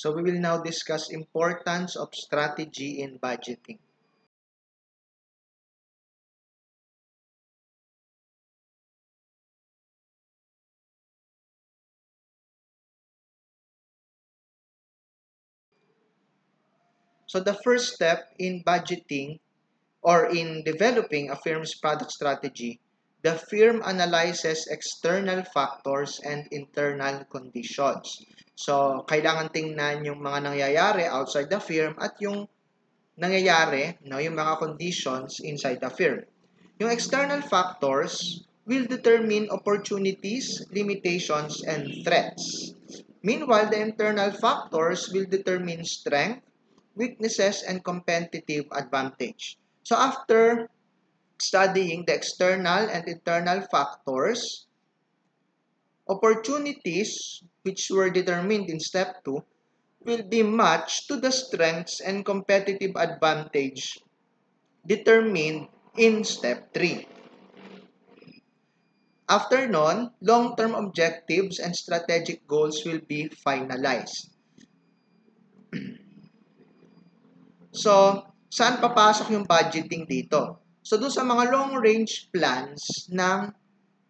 So we will now discuss importance of strategy in budgeting. So the first step in budgeting or in developing a firm's product strategy, the firm analyzes external factors and internal conditions. So, kailangan tingnan yung mga nangyayari outside the firm at yung nangyayari, no, yung mga conditions inside the firm. Yung external factors will determine opportunities, limitations, and threats. Meanwhile, the internal factors will determine strength, weaknesses, and competitive advantage. So after studying the external and internal factors, opportunities which were determined in step 2 will be matched to the strengths and competitive advantage determined in step 3. After nun, long-term objectives and strategic goals will be finalized. So, saan papasok yung budgeting dito? So, doon sa mga long-range plans ng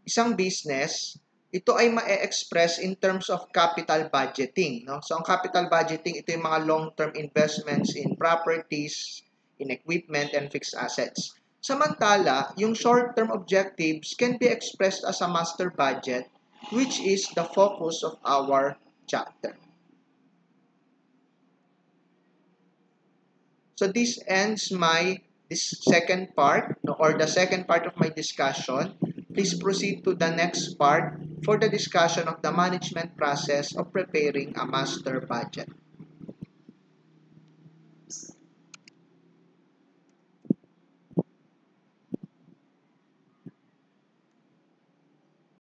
isang business, ito ay ma-express in terms of capital budgeting. No? So, ang capital budgeting, ito yung mga long-term investments in properties, in equipment, and fixed assets. Samantala, yung short-term objectives can be expressed as a master budget, which is the focus of our chapter. So this ends this second part, or the second part of my discussion. Please proceed to the next part for the discussion of the management process of preparing a master budget.